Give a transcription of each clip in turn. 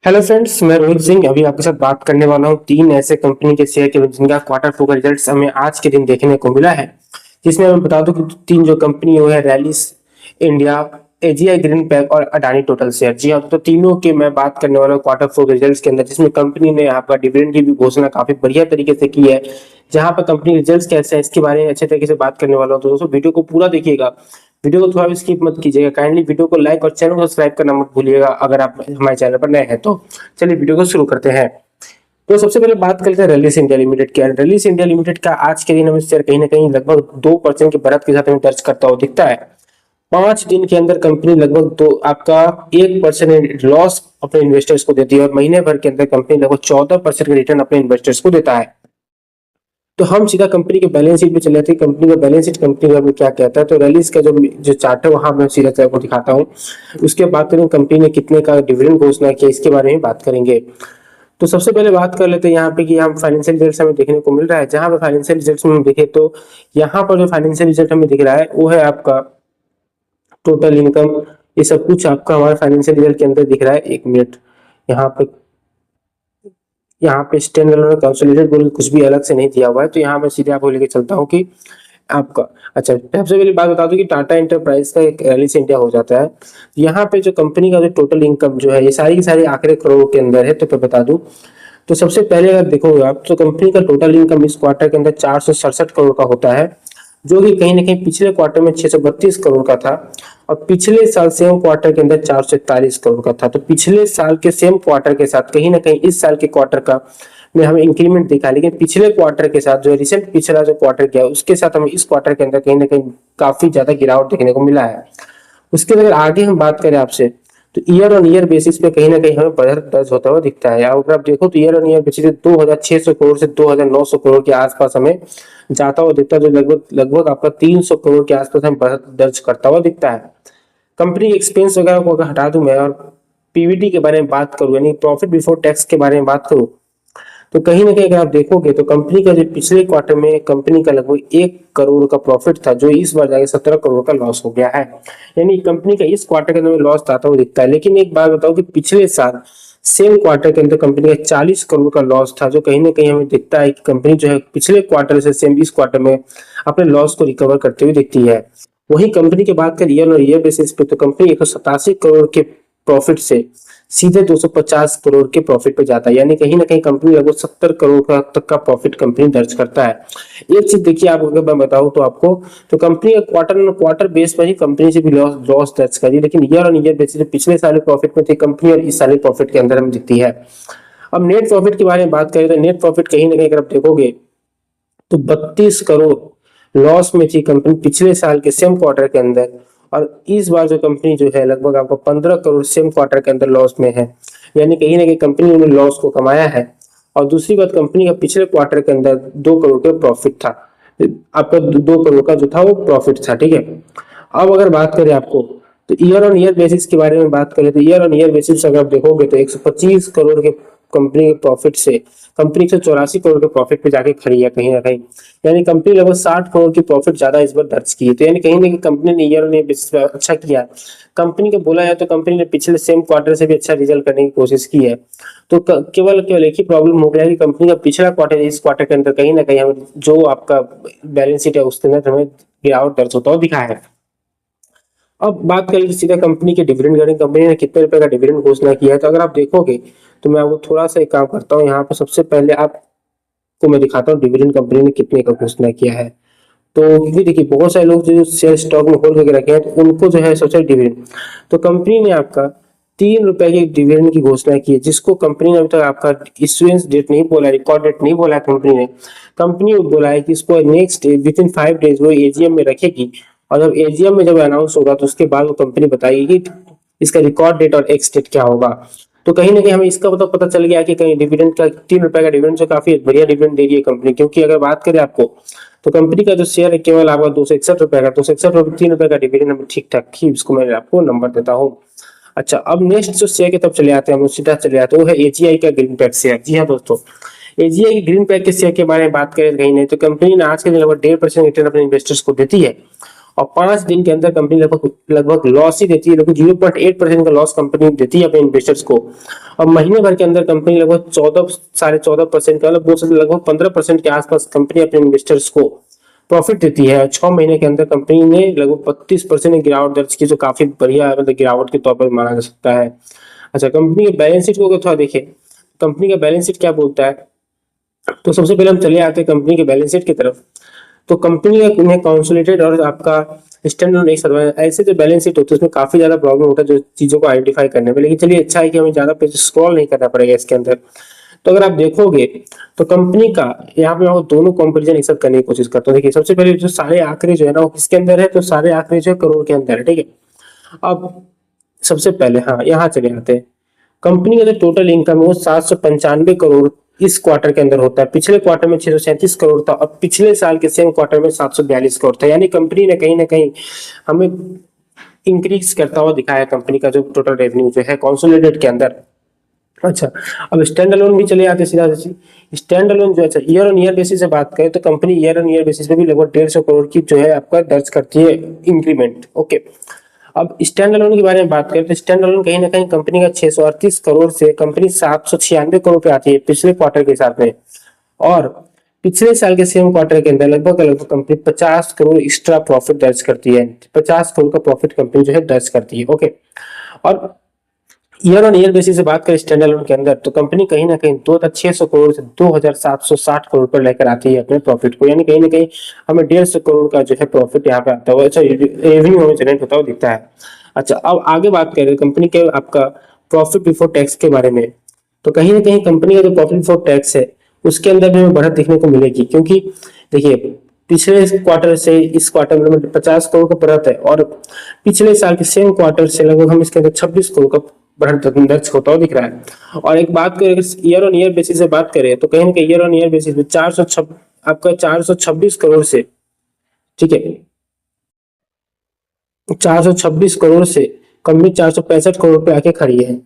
Hello friends, मैं रोहित सिंह अभी आपके साथ बात करने वाला हूँ तीन ऐसे कंपनी के शेयर के जिनका क्वार्टर फोर का रिजल्ट हमें आज के दिन देखने को मिला है। जिसमें मैं बता दूं कि तीन जो कंपनी वो है Rallis India, AGI green pack और अडानी टोटल शेयर। जी हाँ, तो तीनों के मैं बात करने वाला हूँ क्वार्टर फोर के रिजल्ट के अंदर, जिसमें कंपनी ने आपका डिविडेंड की भी घोषणा काफी बढ़िया तरीके से की है। जहां पर कंपनी रिजल्ट कैसे है इसके बारे में अच्छे तरीके से बात करने वाला हूँ। तो दोस्तों वीडियो को पूरा देखिएगा, वीडियो को थोड़ा भी स्किप मत कीजिएगा। काइंडली वीडियो को लाइक और चैनल को सब्सक्राइब करना मत भूलिएगा अगर आप हमारे चैनल पर नए हैं तो। चलिए वीडियो को शुरू करते हैं। तो सबसे पहले बात करते हैं रैलिस इंडिया लिमिटेड की। रैलिस इंडिया लिमिटेड का आज के दिन हमें शेयर कहीं ना कहीं लगभग 2% की बढ़त के साथ हमें दर्ज करता हुआ दिखता है। 5 दिन के अंदर कंपनी लगभग दो आपका 1% लॉस अपने इन्वेस्टर्स को देती है और महीने भर के अंदर कंपनी लगभग 14% का रिटर्न अपने इन्वेस्टर्स को देता है। तो हम सीधा कंपनी के बैलेंस शीट पे चले जाते हैं। कंपनी का बैलेंस शीट कंपनी का क्या कहता है, तो रैलिस का जो चार्ट है वहां मैं सीधा आपको दिखाता हूँ। उसके बाद करें कंपनी ने कितने का डिविडेंड घोषणा किया इसके बारे में बात करेंगे। तो सबसे पहले बात कर लेते हैं यहाँ पे कि हम फाइनेंशियल रिजल्ट हमें देखने को मिल रहा है। जहां पे फाइनेंशियल रिजल्ट में देखे तो यहाँ पर जो फाइनेंशियल रिजल्ट हमें दिख रहा है वो है आपका टोटल इनकम। ये सब कुछ आपका हमारे फाइनेंशियल रिजल्ट के अंदर दिख रहा है। एक मिनट, यहाँ पे स्टैंड अलोन कंसोलिडेटेड बोल के कुछ भी अलग से नहीं दिया हुआ है। तो यहाँ मैं सीधे आपको लेके चलता हूँ कि आपका अच्छा सबसे पहले बात बता दूं कि टाटा एंटरप्राइज का एक रैलिस इंडिया हो जाता है। यहाँ पे जो कंपनी का जो टोटल इनकम जो है ये सारी की सारी आंकड़े करोड़ के अंदर है। तो मैं बता दूं, तो सबसे पहले अगर देखोगे आप तो कंपनी का टोटल इनकम इस क्वार्टर के अंदर 467 करोड़ का होता है, जो कि कहीं ना कहीं पिछले क्वार्टर में 632 करोड़ का था और पिछले साल सेम क्वार्टर के अंदर 441 करोड़ का था। तो पिछले साल के सेम क्वार्टर के साथ कहीं ना कहीं इस साल के क्वार्टर का में हमें इंक्रीमेंट दिखा, लेकिन पिछले क्वार्टर के साथ जो रिसेंट पिछला जो क्वार्टर गया उसके साथ हमें इस क्वार्टर के अंदर कहीं ना कहीं काफी ज्यादा गिरावट देखने को मिला है। उसके अगर आगे हम बात करें आपसे तो ईयर ऑन ईयर बेसिस पे कहीं ना कहीं हमें बढ़त दर्ज होता हुआ दिखता है। अगर आप देखो तो year on year basis 2600 crore से 2900 करोड़ के आसपास हमें जाता हुआ दिखता है, जो लगभग लगभग आपका 300 करोड़ के आसपास हमें बढ़त दर्ज करता हुआ दिखता है। कंपनी एक्सपेंस वगैरह को अगर हटा दूं मैं और पीवीटी के बारे में बात करूं यानी प्रॉफिट बिफोर टैक्स के बारे में बात करूं, तो कहीं ना कहीं अगर आप देखोगे तो कंपनी का जो पिछले क्वार्टर में कंपनी का लगभग 1 करोड़ का प्रॉफिट था, जो इस बार जाके 17 करोड़ का लॉस हो गया है। यानी कंपनी का इस क्वार्टर के अंदर लॉस आता हुआ दिखता है। लेकिन एक बात बताओ कि पिछले साल सेम क्वार्टर के अंदर कंपनी का 40 करोड़ का लॉस था, जो कहीं ना कहीं हमें दिखता है कि कंपनी जो है पिछले क्वार्टर से सेम इस क्वार्टर में अपने लॉस को रिकवर करते हुए दिखती है। वही कंपनी की बात करें ईयर और ईयर बेसिस पे तो कंपनी 187 करोड़ के प्रॉफिट से सीधे 250 करोड़ के प्रॉफिट पे जाता है। यानी कहीं ना कहीं कंपनी लगभग 70 करोड़ का तक का प्रॉफिट कंपनी दर्ज करता है। एक चीज देखिए, आप अगर मैं बताऊं तो आपको, तो कंपनी क्वार्टर क्वार्टर बेस पर ही कंपनी से भी लॉस दर्ज करी, लेकिन ईयर ऑन ईयर बेसिस पिछले साल प्रॉफिट में थी कंपनी और इस साल प्रॉफिट के अंदर हमें दिखती है। अब नेट प्रॉफिट के बारे में बात करें तो नेट प्रॉफिट कहीं ना कहीं अगर आप देखोगे तो 32 करोड़ लॉस में थी कंपनी पिछले साल के सेम क्वार्टर के अंदर, और इस बार जो कंपनी जो है लगभग आपको 15 करोड़ सेम क्वार्टर के अंदर लॉस में है। यानी कहीं ना कहीं कंपनी ने लॉस को कमाया है। और दूसरी बात, कंपनी का पिछले क्वार्टर के अंदर 2 करोड़ का प्रॉफिट था, आपका 2 करोड़ का जो था वो प्रॉफिट था। ठीक है, अब अगर बात करें आपको तो ईयर ऑन ईयर बेसिस के बारे में बात करें तो ईयर ऑन ईयर बेसिस अगर आप देखोगे तो 125 करोड़ के कंपनी के प्रॉफिट से कंपनी 184 करोड़ के प्रॉफिट पे जाके खड़ी है कहीं ना कहीं। यानी कंपनी लगभग 60 करोड़ की प्रॉफिट ज्यादा इस बार दर्ज की है। तो यानी कहीं ना कहीं कंपनी ने ईयर ऑन ईयर बेसिस पे अच्छा किया है। कंपनी को बोला जाए तो कंपनी ने पिछले सेम क्वार्टर से भी अच्छा रिजल्ट करने की कोशिश की है। तो केवल केवल एक ही प्रॉब्लम हो गया कि कंपनी का पिछला क्वार्टर इस क्वार्टर के अंदर कहीं ना कहीं हमें जो आपका बैलेंस शीट है उसके अंदर हमें गिरावट दर्ज होता हुआ दिखा है। अब बात करें सीधा कंपनी के डिविडेंड करें, कंपनी ने कितने रुपए का डिविडेंड घोषणा किया है। तो अगर आप देखोगे तो मैं आपको थोड़ा सा एक काम करता हूँ, यहाँ पे सबसे पहले आपको मैं दिखाता हूँ डिविडेंड कंपनी ने कितने का घोषणा किया है। तो क्योंकि देखिए बहुत सारे लोग जो शेयर स्टॉक में होल्ड करके रखे हैं तो उनको जो है सोचा डिविडेंड, तो कंपनी ने आपका 3 रुपए के डिविडेंड की घोषणा की है, जिसको कंपनी ने अभी तक आपका इश्यूएंस डेट नहीं बोला, रिकॉर्ड डेट नहीं बोला है। कंपनी बोला है कि इसको नेक्स्ट विद इन 5 डेज वो एजीएम में रखेगी, और जब एजीएम में जब अनाउंस होगा तो उसके बाद वो कंपनी बताएगी कि इसका रिकॉर्ड डेट और एक्स डेट क्या होगा। तो कहीं ना कहीं हमें इसका पता चल गया कि कहीं डिविडेंड का 3 रुपए का डिविडेंड जो काफी बढ़िया डिविडेंड दे रही है कंपनी। क्योंकि अगर बात करें आपको तो कंपनी का जो शेयर है केवल आपका 261 रुपए का, 261 रुपए 3 रुपए का डिविडेंड हमें ठीक ठाक ही इसको मैं आपको नंबर देता हूँ। अच्छा, अब नेक्स्ट जो शेयर की तरफ चले आते हैं, हम सीधा चले आते हैं, वो है एजीआई का ग्रीन पैक शेयर। जी हाँ दोस्तों, एजीआई की ग्रीन पैक के शेयर के बारे में बात करें कहीं नहीं तो कंपनी ने आज के दिन लगभग 1.5% रिटर्न अपने इन्वेस्टर्स को देती है। और 5 दिन के अंदर कंपनी लगभग लगभग लॉस ही देती है, लगभग 0.8% का लॉस कंपनी देती है अपने इन्वेस्टर्स को। और महीने भर के अंदर कंपनी लगभग 14 14.5% का लगभग 15% के आसपास कंपनी अपने इन्वेस्टर्स को प्रॉफिट देती है। 6 महीने के अंदर कंपनी ने लगभग 32% गिरावट दर्ज की, जो काफी बढ़िया मतलब गिरावट के तौर पर माना जा सकता है। अच्छा, कंपनी के बैलेंस शीट को अगर थोड़ा देखें, कंपनी का बैलेंस शीट क्या बोलता है, तो सबसे पहले हम चले आते हैं कंपनी के बैलेंस शीट की तरफ। तो कंपनी का उन्हें कंसोलिडेटेड और आपका स्टैंडर्ड एक साथ ऐसे जो बैलेंस शीट होते हैं उसमें काफी ज्यादा प्रॉब्लम होता है जो चीजों को आइडेंटिफाई करने में, लेकिन चलिए अच्छा है कि हमें ज्यादा पेज स्क्रॉल नहीं करना पड़ेगा इसके अंदर। तो अगर आप देखोगे तो कंपनी का यहाँ पे मैं दोनों कंपैरिजन एक साथ करने की कोशिश करता हूँ। देखिए सबसे पहले जो सारे आंकड़े जो है ना वो किसके अंदर है, तो सारे आंकड़े जो है करोड़ के अंदर है, ठीक है। अब सबसे पहले हाँ यहाँ चले आते हैं। कंपनी का जो टोटल इनकम है वो 795 करोड़ इस क्वार्टर के अंदर होता है। पिछले क्वार्टर में 637 करोड़ था और पिछले साल के सेम क्वार्टर में 742 करोड़ था। यानी कंपनी ने कहीं ना कहीं हमें इंक्रीज करता हुआ दिखाया कंपनी का जो टोटल रेवेन्यू जो है कंसोलिडेटेड के अंदर। अच्छा, अब स्टैंड अलोन भी चले आते सीधा स्टैंड अलोन जो अच्छा ईयर ऑन ईयर बेसिस से बात करें तो company year on year basis पे भी लगभग 150 करोड़ की जो है आपका दर्ज करती है इंक्रीमेंट। ओके, अब स्टैंड अलोन के बारे में बात करें तो स्टैंड अलोन कहीं ना कहीं कंपनी का 638 करोड़ से कंपनी 796 करोड़ पे आती है पिछले क्वार्टर के हिसाब में। और पिछले साल के सेम क्वार्टर के अंदर लगभग लगभग कंपनी 50 करोड़ एक्स्ट्रा प्रॉफिट दर्ज करती है। 50 करोड़ का प्रॉफिट कंपनी जो है दर्ज करती है। ओके, और ईयर ऑन ईयर बेसिस से बात करें स्टैंड अलोन के अंदर तो कंपनी कहीं ना कहीं 2600 करोड़ से 2760 करोड़ पर लेकर आती है अपने प्रॉफिट को। यानी कहीं ना कहीं हमें 150 करोड़ का जो है प्रॉफिट यहाँ पे आता हुआ, अच्छा रेवेन्यू हमें जनरेट होता हुआ दिखता है। अच्छा, अब आगे बात करें कंपनी के आपका प्रॉफिट बिफोर टैक्स के बारे में, तो कहीं ना कहीं कंपनी का जो प्रॉफिट बिफोर टैक्स है उसके अंदर भी हमें बढ़त देखने को मिलेगी। क्योंकि देखिए पिछले क्वार्टर से इस क्वार्टर में 50 करोड़ का बढ़त है और पिछले साल के सेम क्वार्टर से लगभग हम इसके अंदर 26 करोड़ का बढ़त दर्ज होता हुआ दिख रहा है। और एक बात करें ईयर ऑन ईयर बेसिस से बात करें तो कहीं ना कहीं ईयर ऑन ईयर बेसिस पे 406 आपका 426 करोड़ से, ठीक है, 426 करोड़ से कंपनी 465 करोड़ पे आके खड़ी है।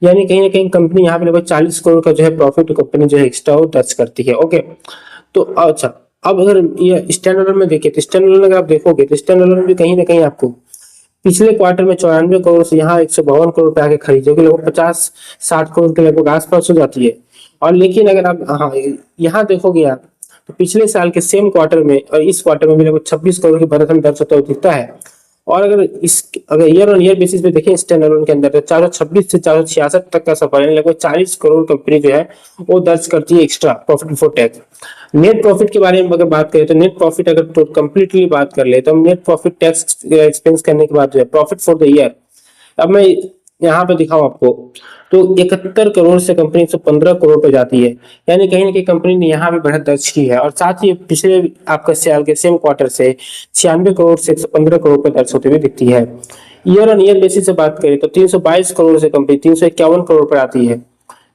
यानी कहीं ना कहीं कंपनी यहाँ पे लगभग 40 करोड़ का जो है प्रॉफिट कंपनी जो है एक्स्ट्रा वो दर्ज करती है। ओके, तो अच्छा, अब अगर ये स्टैंड अलोन में देखें तो स्टैंड अलोन अगर आप देखोगे तो स्टैंड अलोन भी कहीं ना कहीं आपको पिछले क्वार्टर में 94 करोड़ से यहाँ 152 करोड़ पे आके खड़ी, जो कि लगभग 50-60 करोड़ के लगभग आसपास हो जाती है। और लेकिन अगर आप हाँ यहाँ देखोगे आप तो पिछले साल के सेम क्वार्टर में और इस क्वार्टर में भी लगभग 26 करोड़ की बढ़त हमें दर्ज होता हुआ दिखता है। और अगर ईयर ऑन ईयर बेसिस पे देखें स्टैंड अलोन के अंदर तो 426 से 466 तक का सफर है, लगभग 40 करोड़ कंपनी जो है वो दर्ज करती है extra profit before tax. Net profit के बारे में अगर बात करें तो नेट प्रॉफिट अगर तो कंप्लीटली बात कर ले तो हम नेट प्रॉफिट टैक्स एक्सपेंस करने के बाद जो है प्रॉफिट फॉर द ईयर, अब मैं यहाँ पे दिखाऊं आपको तो 71 करोड़ से कंपनी 115 करोड़ पे जाती है। यानी कहीं ना कहीं कंपनी ने यहाँ भी बढ़त दर्ज की है और साथ ही पिछले आपका साल के सेम क्वार्टर से 96 करोड़ से 115 करोड़ पे दर्ज होते हुए दिखती है। ईयर ऑन ईयर बेसिस से बात करें तो 322 करोड़ से कंपनी 351 करोड़ पर आती है,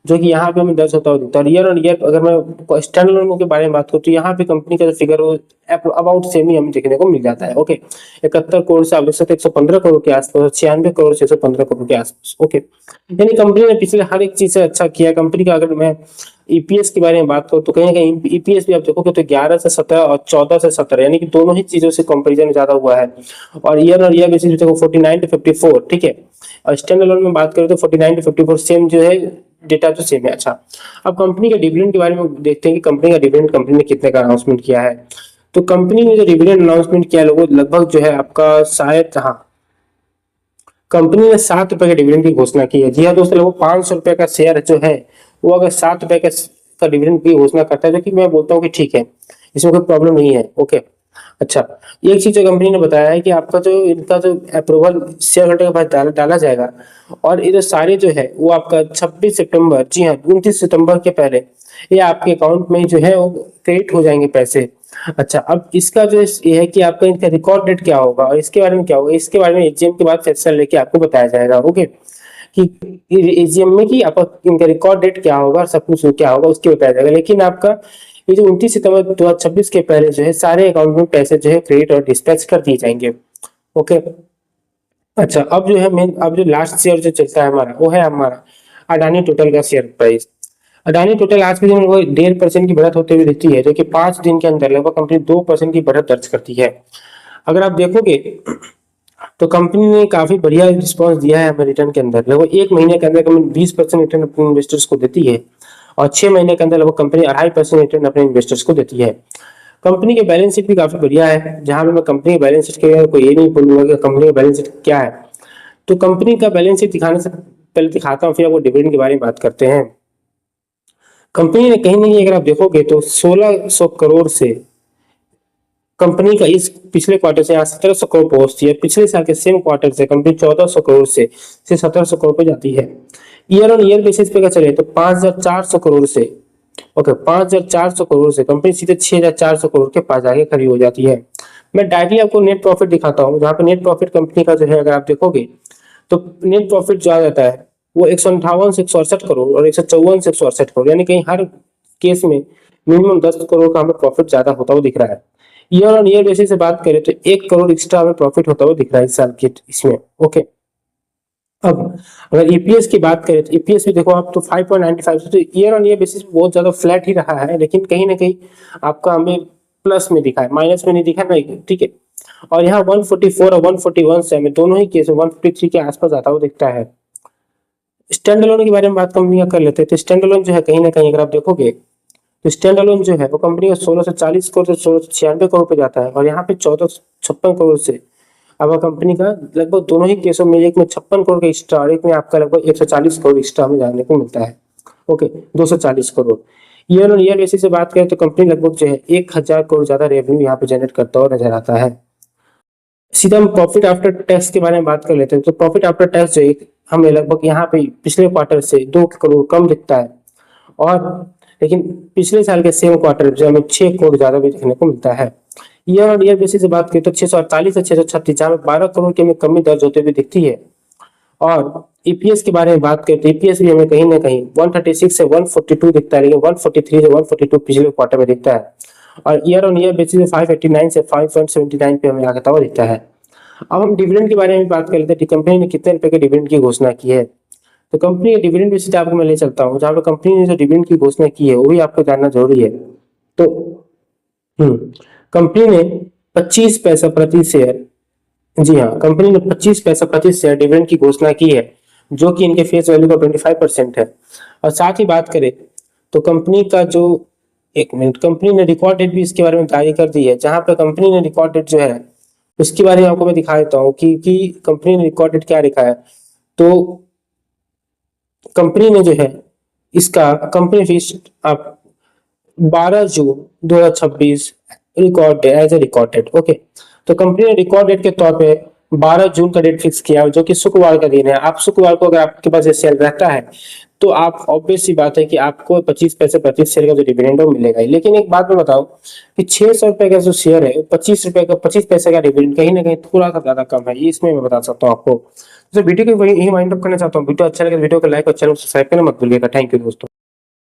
जो कि यहाँ पे हमें दर्ज होता हुआ दिखता है। और ईयर ऑन ईयर अगर मैं स्टैंड अलोन के बारे में बात करूँ तो यहाँ पे कंपनी का जो फिगर वो अबाउट सेम ही हमें देखने को मिल जाता है। ओके, 71 करोड़ से आप देख सकते 115 करोड़ के आसपास, 96 करोड़ से 115 करोड़ के आसपास। ओके, यानी कंपनी ने पिछले हर एक चीज से अच्छा किया। कंपनी का अगर मैं ईपीएस के बारे में बात करूँ तो कहीं ना कहीं ईपीएस भी आप देखोगे तो 11 से 17 और 14 से 17 यानी कि दोनों ही चीजों से कंपेरिजन ज्यादा हुआ है। और ईयर ऑन ईयर बेसिस पे देखो 49 to 54, ठीक है। और स्टैंड अलोन में बात करें तो 49 to 54 सेम जो है डेटा तो सेम है। अच्छा, अब कंपनी के डिविडेंड के बारे में देखते हैं कि कंपनी का डिविडेंड कंपनी ने कितने का अनाउंसमेंट किया है। तो कंपनी ने जो डिविडेंड अनाउंसमेंट किया है लगभग जो है आपका शायद हाँ कंपनी ने 7 रुपए के डिविडेंड की घोषणा की है। जी हाँ दोस्तों, लगभग 500 रुपए का शेयर जो है वो अगर 7 रुपए का डिविडेंड की घोषणा करता है जो कि मैं बोलता हूँ कि ठीक है, इसमें कोई प्रॉब्लम नहीं है। ओके, अच्छा, एक चीज जो कंपनी ने बताया है कि आपका जो इनका जो अप्रूवल शेयर होल्डर के पास डाला जाएगा और ये जो सारे जो है वो आपका 26 सितंबर, जी हाँ 29 सितंबर के पहले ये आपके अकाउंट में जो है वो क्रेडिट हो जाएंगे पैसे। अच्छा, अब इसका जो ये है कि आपका इनका रिकॉर्ड डेट क्या होगा और इसके बारे में क्या होगा, इसके बारे में एजीएम के बाद फैसला लेके आपको बताया जाएगा। ओके, कि एजीएम में कि आपका इनका रिकॉर्ड डेट क्या होगा, सब कुछ क्या होगा उसके बताया जाएगा। लेकिन आपका ये जो 29 सितंबर 2026 के पहले जो है सारे अकाउंट में पैसे जो है क्रेडिट और डिस्पैच कर दिए जाएंगे। ओके, अच्छा, अब जो है मेन अब जो लास्ट शेयर जो चलता है हमारा वो है हमारा अडानी टोटल का शेयर प्राइस। अडानी टोटल आज के दिन में वो 1.5% की बढ़त होते हुए दिखती है, जो कि 5 दिन के अंदर लगभग कंपनी 2% की बढ़त दर्ज करती है। अगर आप देखोगे तो कंपनी ने काफी बढ़िया रिस्पॉन्स दिया है हमें रिटर्न के अंदर। लगभग 1 महीने के अंदर कंपनी 20% रिटर्न अपने इन्वेस्टर्स को देती है और 6 महीने के अंदर लगभग कंपनी 2.5% रिटर्न अपने इन्वेस्टर्स को देती है। कंपनी के बैलेंस शीट भी काफी बढ़िया है, जहां पे मैं कंपनी के बैलेंस शीट के कोई ये नहीं बोलूंगा कि कंपनी का बैलेंस शीट क्या है। तो कंपनी का बैलेंस शीट दिखाने से पहले दिखाता हूँ, फिर आपको डिविडेंड के बारे में बात करते हैं। कंपनी ने कहीं नहीं, अगर आप देखोगे तो 1600 करोड़ से कंपनी का इस पिछले क्वार्टर से यहाँ 1700 करोड़ पहुंचती है। पिछले साल के सेम क्वार्टर से कंपनी 1400 करोड़ से 1700 करोड़ पे जाती है। ईयर ऑन ईयर बेसिस पे का चले तो 5400 करोड़ से 5400 करोड़ से कंपनी सीधे 6400 करोड़ के पास जाके खड़ी हो जाती है। मैं डायरेक्टली आपको नेट प्रॉफिट दिखाता हूँ, जहाँ पे नेट प्रॉफिट कंपनी का जो है अगर आप देखोगे तो नेट प्रॉफिट जो आ जाता है वो 158 से 168 करोड़ और 154 से 168 करोड़, यानी कहीं हर केस में मिनिमम 10 करोड़ का हमें प्रॉफिट ज्यादा होता हुआ दिख रहा है। ईयर ऑन ईयर बेसिस से बात करें तो 1 करोड़ एक्स्ट्रा हमें प्रॉफिट होता हुआ दिख रहा है इस साल के इसमें। ओके, अब अगर ईपीएस की बात करें तो ईपीएस भी देखो आप तो 5.95 से, तो ईयर ऑन ईयर बेसिस बहुत ज्यादा फ्लैट ही रहा है, लेकिन कहीं ना कहीं आपका हमें प्लस में दिखा है, माइनस में नहीं दिखा ना, ठीक है। और यहाँ 144 और 141 से हमें दोनों ही केस में 153 के आसपास आता हुआ दिखता है। स्टैंड अलोन के बारे में बात कंपनी का कर लेते हैं। तो स्टैंड अलोन जो है कहीं ना कहीं अगर आप देखोगे तो स्टैंड अलोन जो है वो कंपनी का 1640 करोड़ से 1696 करोड़ पे जाता है और यहाँ पे 1456 करोड़ से अब कंपनी का लगभग दोनों ही केसों में एक में 56 करोड़ का एक्स्ट्रा और एक में आपका लगभग 140 करोड़ एक्स्ट्रा हमें जानने को मिलता है। Okay, 240 crore. Year on year basis से बात करें तो कंपनी लगभग जो है 1000 करोड़ ज्यादा रेवेन्यू यहाँ पे जनरेट करता हुआ नजर आता है। सीधा हम प्रॉफिट आफ्टर टैक्स के बारे में बात कर लेते हैं। तो प्रॉफिट आफ्टर टैक्स जो है हमें लगभग यहाँ पे पिछले क्वार्टर से 2 करोड़ कम दिखता है और लेकिन पिछले साल के सेम क्वार्टर जो हमें 6 करोड़ ज्यादा भी देखने को मिलता है। ईयर ऑन ईयर बेसिस से बात करें तो 648 से 636 जहाँ में 12 करोड़ की हमें कमी दर्ज होते हुए दिखती है। और ईपीएस के बारे में बात करें तो ईपीएस भी हमें कहीं ना कहीं 136 से 142 दिखता है, लेकिन 143 से 142 पिछले क्वार्टर में दिखता है और ईयर ऑन ईयर बेसिस में 589 से 5.79 पे हमें आता हुआ दिखता है। अब हम डिविडेंड के बारे में बात कर लेते हैं कि कंपनी ने कितने रुपए के डिविडेंड की घोषणा की है। तो कंपनी के डिविडेंड बेसिस आपको मैं ले चलता हूँ, जहाँ पे कंपनी ने जो डिविडेंड की घोषणा की है वो भी आपको जानना जरूरी है। तो कंपनी ने 25 पैसा प्रति शेयर, जी हाँ, कंपनी ने 25 पैसा प्रति शेयर डिविडेंड की घोषणा की है, जो कि इनके फेस वैल्यू का 25% है। और साथ ही बात करें तो कंपनी का जो, एक मिनट, कंपनी ने रिकॉर्ड डेट भी इसके बारे में जारी कर दी है, जहां पे कंपनी ने रिकॉर्ड डेट जो है उसके बारे में आपको मैं दिखा देता हूँ कि कंपनी ने रिकॉर्ड डेट क्या लिखा है। तो कंपनी ने जो है इसका कंपनी फीस आप 12 जून 2026 record as a record date. Okay, तो कंपनी ने रिकॉर्ड डेट के तौर पे 12 जून का डेट फिक्स किया, जो कि शुक्रवार का दिन है। आप शुक्रवार को अगर आपके पास ये सेल रहता है तो आप ऑब्वियस सी बात है कि आपको 25 पैसे प्रति शेयर का जो डिविडेंड है मिलेगा ही। लेकिन एक बात मैं बताऊं कि 600 रुपए का जो शेयर है 25 रुपए का 25 पैसे का डिविडेंड कहीं ना कहीं थोड़ा सा ज्यादा कम है, ये इसमें मैं बता सकता हूँ आपको। तो वीडियो को वही वाइंड अप करना चाहता हूँ। वीडियो अच्छा लगे वीडियो को लाइक और चैनल को सब्सक्राइब करना मत भूलिएगा। थैंक यू दोस्तों।